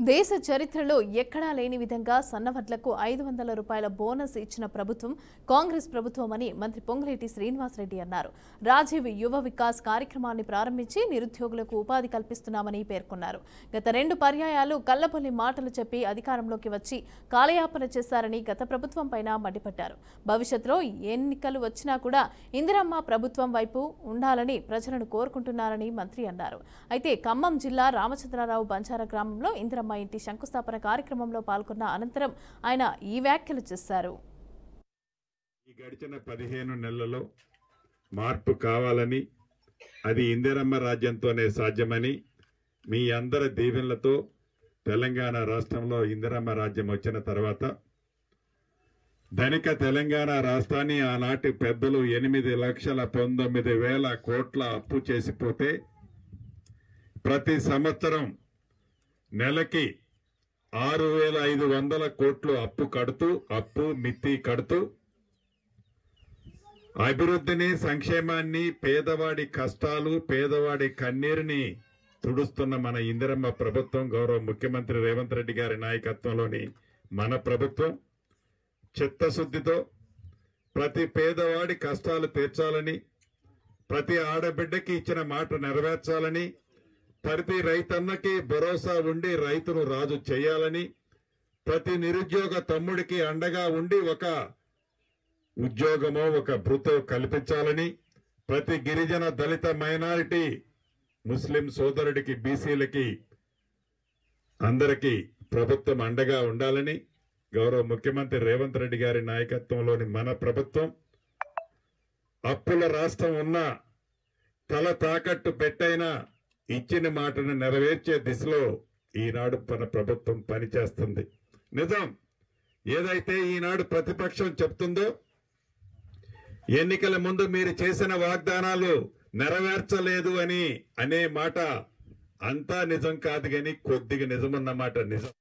దేశ చరిత్రలో ఎక్కడా లేని విధంగా సన్నవడ్లకు 500 రూపాయల బోనస్ ఇచ్చిన ప్రభుత్వం కాంగ్రెస్ ప్రభుత్వమని మంత్రి పొంగులేటి శ్రీనివాసరెడ్డి అన్నారు. రాజీవ్ యువ వికాస్ కార్యక్రమాన్ని ప్రారంభించి నిరుద్యోగులకు ఉపాధి కల్పిస్తున్నామని పేర్కొన్నారు. గత 2 పర్యాయాలు కల్లబొల్లి మాటలు చెప్పి అధికారంలోకి వచ్చి కాలయాపన చేశారని గత ప్రభుత్వం పైన మండిపడ్డారు. భవిష్యత్తులో ఎన్నికలు వచ్చినా కూడా ఇందిరమ్మ ప్రభుత్వం వైపు ఉండాలని ప్రజలను కోరుకుంటున్నారని మంత్రి అన్నారు. అయితే ఖమ్మం జిల్లా రామచంద్రరావు బంజారా గ్రామంలో ఇందిరమ్మ ఇంటి శంకుస్థాపన కార్యక్రమంలో పాల్గొన్న అనంతరం ఆయన ఈ వ్యాఖ్యలు చేశారు. ఈ గడిచిన 15 నెలలలో మార్పు కావాలని, అది ఇందిరమ్మ రాజ్యంతోనే సాధ్యమని, మీ అందరి దీవెనలతో తెలంగాణ రాష్ట్రంలో ఇందిరమ్మ రాజ్యం వచ్చిన తర్వాత ధనిక తెలంగాణ రాష్ట్రాన్ని ఆనాటి పెద్దలు 8,19,000 కోట్ల అప్పు చేసిపోతే ప్రతి సంవత్సరం నెలకి 6,500 కోట్లు అప్పు మిత్తి కడుతూ అభివృద్ధిని, సంక్షేమాన్ని, పేదవాడి కష్టాలు, పేదవాడి కన్నీరుని తుడుస్తున్న మన ఇందిరమ్మ ప్రభుత్వం, గౌరవ ముఖ్యమంత్రి రేవంత్ రెడ్డి గారి నాయకత్వంలోని మన ప్రభుత్వం చిత్తశుద్ధితో ప్రతి పేదవాడి కష్టాలు తీర్చాలని, ప్రతి ఆడబిడ్డకి ఇచ్చిన మాట నెరవేర్చాలని, ప్రతి రైతన్నకి భరోసా ఉండి రైతును రాజు చేయాలని, ప్రతి నిరుద్యోగ తమ్ముడికి అండగా ఉండి ఒక ఉద్యోగమో ఒక భృతో కల్పించాలని, ప్రతి గిరిజన, దళిత, మైనారిటీ, ముస్లిం సోదరుడికి, బీసీలకి అందరికీ ప్రభుత్వం అండగా ఉండాలని గౌరవ ముఖ్యమంత్రి రేవంత్ రెడ్డి గారి నాయకత్వంలోని మన ప్రభుత్వం అప్పుల రాష్ట్రం ఉన్న తల తాకట్టు పెట్టైనా ఇచ్చిన మాటను నెరవేర్చే దిశలో ఈనాడు మన ప్రభుత్వం పనిచేస్తుంది. నిజం, ఏదైతే ఈనాడు ప్రతిపక్షం చెప్తుందో ఎన్నికల ముందు మీరు చేసిన వాగ్దానాలు నెరవేర్చలేదు అనే మాట అంతా నిజం కాదు, కానీ కొద్దిగా నిజమన్న మాట నిజం.